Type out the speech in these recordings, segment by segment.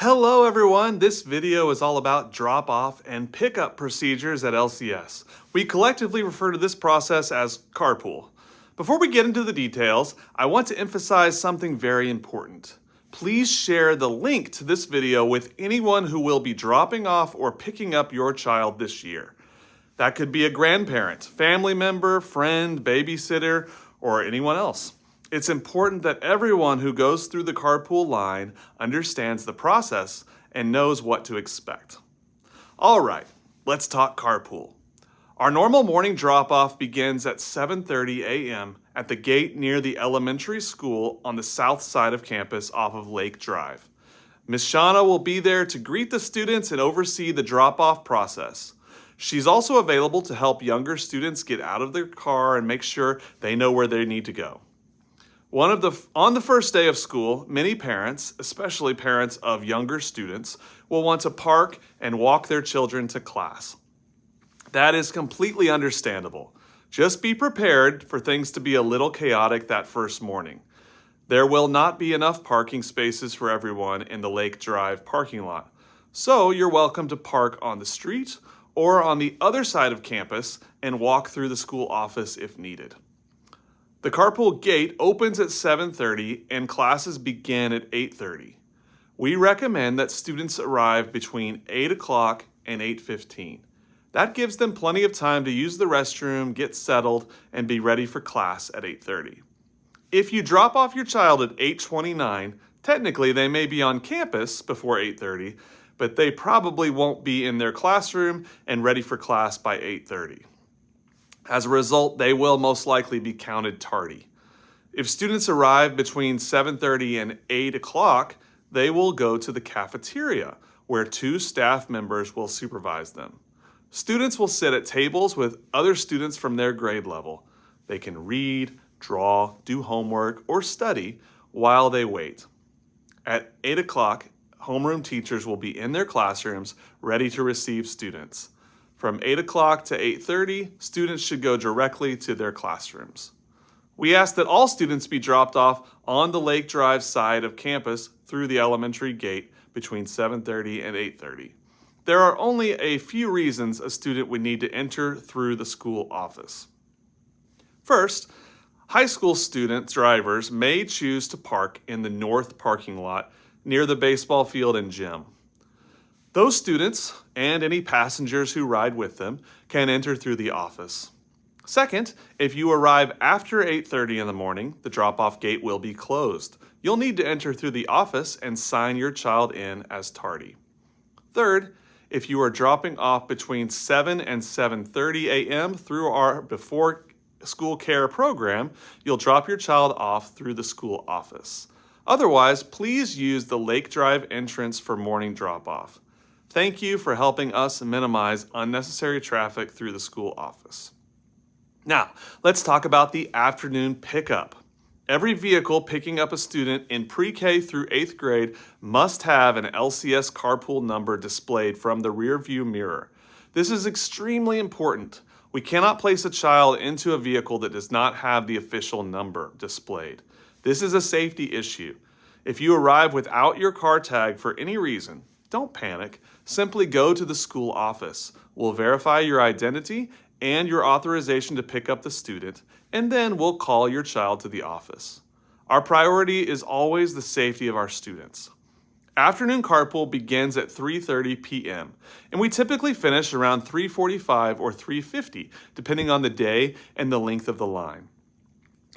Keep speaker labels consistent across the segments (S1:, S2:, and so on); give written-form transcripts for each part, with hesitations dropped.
S1: Hello everyone, this video is all about drop-off and pickup procedures at LCS. We collectively refer to this process as carpool. Before we get into the details, I want to emphasize something very important. Please share the link to this video with anyone who will be dropping off or picking up your child this year. That could be a grandparent, family member, friend, babysitter, or anyone else. It's important that everyone who goes through the carpool line understands the process and knows what to expect. All right, let's talk carpool. Our normal morning drop-off begins at 7:30 a.m. at the gate near the elementary school on the south side of campus off of Lake Drive. Ms. Shauna will be there to greet the students and oversee the drop-off process. She's also available to help younger students get out of their car and make sure they know where they need to go. On the first day of school, many parents, especially parents of younger students, will want to park and walk their children to class. That is completely understandable. Just be prepared for things to be a little chaotic that first morning. There will not be enough parking spaces for everyone in the Lake Drive parking lot, so you're welcome to park on the street or on the other side of campus and walk through the school office if needed. The carpool gate opens at 7:30 and classes begin at 8:30. We recommend that students arrive between 8 o'clock and 8:15. That gives them plenty of time to use the restroom, get settled, and be ready for class at 8:30. If you drop off your child at 8:29, technically they may be on campus before 8:30, but they probably won't be in their classroom and ready for class by 8:30. As a result, they will most likely be counted tardy. If students arrive between 7:30 and 8 o'clock, they will go to the cafeteria, where 2 staff members will supervise them. Students will sit at tables with other students from their grade level. They can read, draw, do homework, or study while they wait. At 8 o'clock, homeroom teachers will be in their classrooms ready to receive students. From 8 o'clock to 8:30, students should go directly to their classrooms. We ask that all students be dropped off on the Lake Drive side of campus through the elementary gate between 7:30 and 8:30. There are only a few reasons a student would need to enter through the school office. First, high school student drivers may choose to park in the north parking lot near the baseball field and gym. Those students, and any passengers who ride with them, can enter through the office. Second, if you arrive after 8:30 in the morning, the drop-off gate will be closed. You'll need to enter through the office and sign your child in as tardy. Third, if you are dropping off between 7 and 7:30 a.m. through our Before School Care program, you'll drop your child off through the school office. Otherwise, please use the Lake Drive entrance for morning drop-off. Thank you for helping us minimize unnecessary traffic through the school office. Now, let's talk about the afternoon pickup. Every vehicle picking up a student in pre-K through 8th grade must have an LCS carpool number displayed from the rear view mirror. This is extremely important. We cannot place a child into a vehicle that does not have the official number displayed. This is a safety issue. If you arrive without your car tag for any reason, don't panic. Simply go to the school office. We'll verify your identity and your authorization to pick up the student, and then we'll call your child to the office. Our priority is always the safety of our students. Afternoon carpool begins at 3:30 p.m., and we typically finish around 3:45 or 3:50, depending on the day and the length of the line.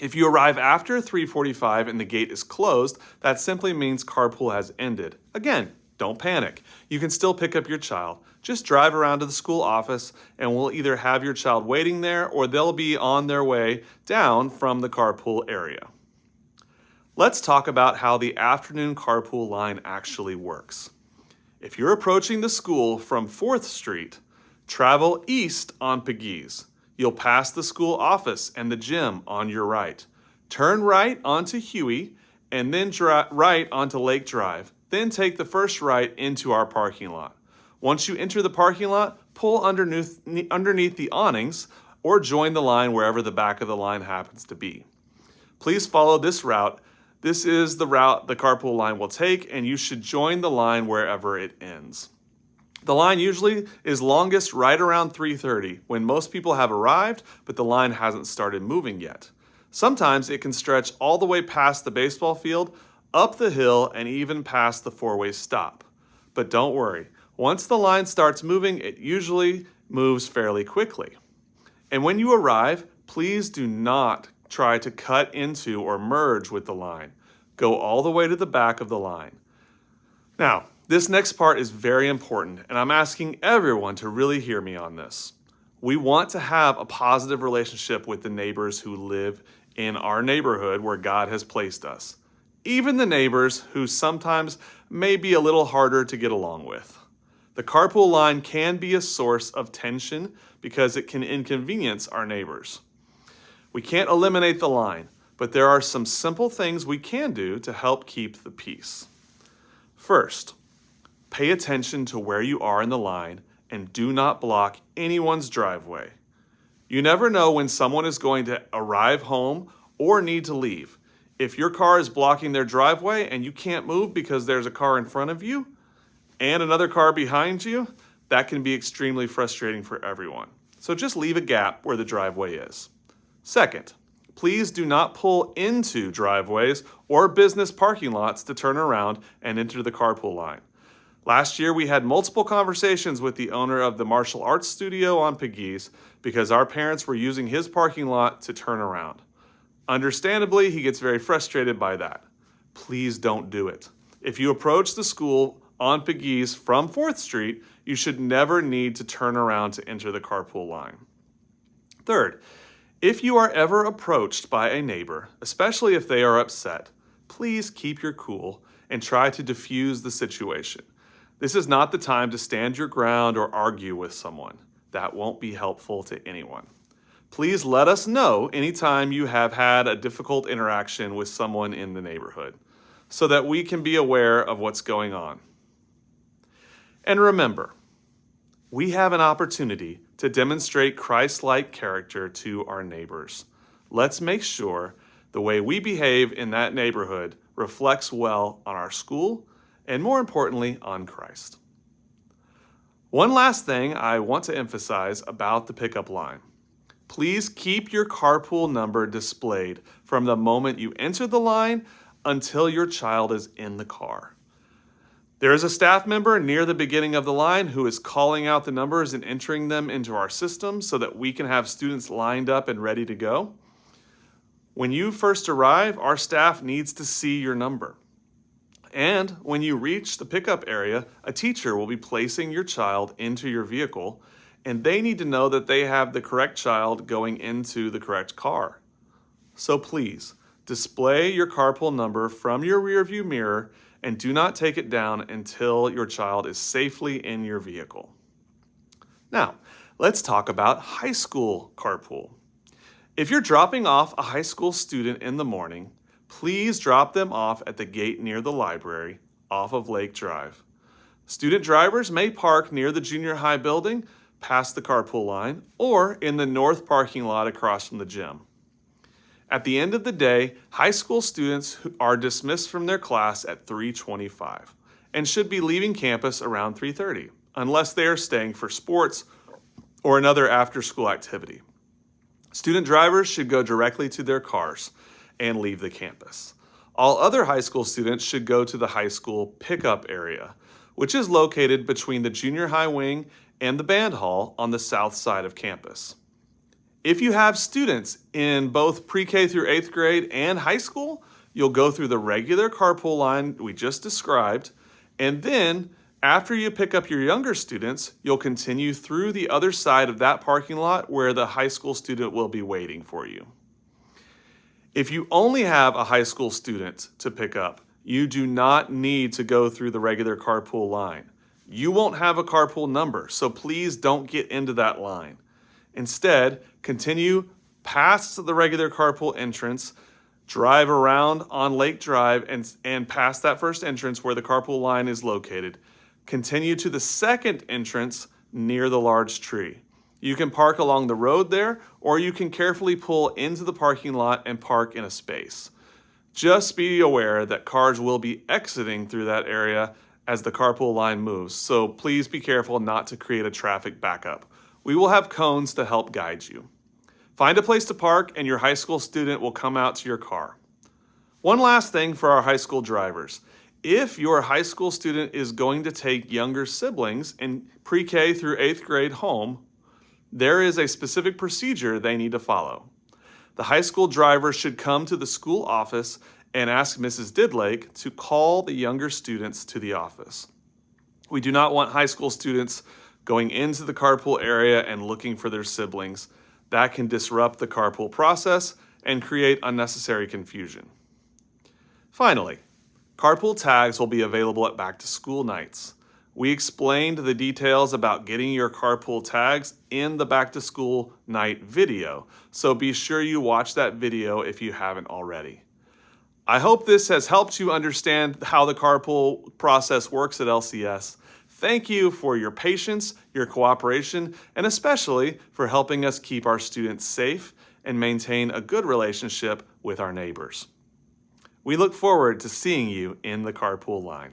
S1: If you arrive after 3:45 and the gate is closed, that simply means carpool has ended. Again, don't panic. You can still pick up your child. Just drive around to the school office and we'll either have your child waiting there or they'll be on their way down from the carpool area. Let's talk about how the afternoon carpool line actually works. If you're approaching the school from 4th Street, travel east on Pegues. You'll pass the school office and the gym on your right. Turn right onto Huey and then right onto Lake Drive. Then take the first right into our parking lot. Once you enter the parking lot, pull underneath the awnings or join the line wherever the back of the line happens to be. Please follow this route This is the route the carpool line will take, and you should join the line wherever it ends. The line usually is longest right around 3:30 when most people have arrived, but the line hasn't started moving yet. Sometimes it can stretch all the way past the baseball field, up the hill, and even past the four-way stop. But don't worry, once the line starts moving, it usually moves fairly quickly. And when you arrive, please do not try to cut into or merge with the line. Go all the way to the back of the line. Now, this next part is very important, and I'm asking everyone to really hear me on this. We want to have a positive relationship with the neighbors who live in our neighborhood where God has placed us, even the neighbors who sometimes may be a little harder to get along with. The carpool line can be a source of tension because it can inconvenience our neighbors. We can't eliminate the line, but there are some simple things we can do to help keep the peace. First, pay attention to where you are in the line and do not block anyone's driveway. You never know when someone is going to arrive home or need to leave. If your car is blocking their driveway and you can't move because there's a car in front of you and another car behind you, that can be extremely frustrating for everyone. So just leave a gap where the driveway is. Second, please do not pull into driveways or business parking lots to turn around and enter the carpool line. Last year, we had multiple conversations with the owner of the martial arts studio on Pegues because our parents were using his parking lot to turn around. Understandably, he gets very frustrated by that. Please don't do it. If you approach the school on Pegues from 4th Street, you should never need to turn around to enter the carpool line. Third, if you are ever approached by a neighbor, especially if they are upset, please keep your cool and try to diffuse the situation. This is not the time to stand your ground or argue with someone. That won't be helpful to anyone. Please let us know anytime you have had a difficult interaction with someone in the neighborhood so that we can be aware of what's going on. And remember, we have an opportunity to demonstrate Christ-like character to our neighbors. Let's make sure the way we behave in that neighborhood reflects well on our school and, more importantly, on Christ. One last thing I want to emphasize about the pickup line. Please keep your carpool number displayed from the moment you enter the line until your child is in the car. There is a staff member near the beginning of the line who is calling out the numbers and entering them into our system so that we can have students lined up and ready to go. When you first arrive, our staff needs to see your number. And when you reach the pickup area, a teacher will be placing your child into your vehicle, and they need to know that they have the correct child going into the correct car. So please, display your carpool number from your rearview mirror and do not take it down until your child is safely in your vehicle. Now, let's talk about high school carpool. If you're dropping off a high school student in the morning, please drop them off at the gate near the library off of Lake Drive. Student drivers may park near the junior high building past the carpool line or in the north parking lot across from the gym. At the end of the day, high school students are dismissed from their class at 3:25 and should be leaving campus around 3:30, unless they are staying for sports or another after-school activity. Student drivers should go directly to their cars and leave the campus. All other high school students should go to the high school pickup area, which is located between the junior high wing and the band hall on the south side of campus. If you have students in both pre-K through 8th grade and high school, you'll go through the regular carpool line we just described, and then after you pick up your younger students, you'll continue through the other side of that parking lot where the high school student will be waiting for you. If you only have a high school student to pick up, you do not need to go through the regular carpool line. You won't have a carpool number, so please don't get into that line. Instead, continue past the regular carpool entrance, drive around on Lake Drive and past that first entrance where the carpool line is located. Continue to the second entrance near the large tree. You can park along the road there, or you can carefully pull into the parking lot and park in a space. Just be aware that cars will be exiting through that area as the carpool line moves, so please be careful not to create a traffic backup. We will have cones to help guide you. Find a place to park and your high school student will come out to your car. One last thing for our high school drivers. If your high school student is going to take younger siblings in pre-K through 8th grade home, there is a specific procedure they need to follow. The high school driver should come to the school office and ask Mrs. Didlake to call the younger students to the office. We do not want high school students going into the carpool area and looking for their siblings. That can disrupt the carpool process and create unnecessary confusion. Finally, carpool tags will be available at back to school nights. We explained the details about getting your carpool tags in the back to school night video, so be sure you watch that video if you haven't already. I hope this has helped you understand how the carpool process works at LCS. Thank you for your patience, your cooperation, and especially for helping us keep our students safe and maintain a good relationship with our neighbors. We look forward to seeing you in the carpool line.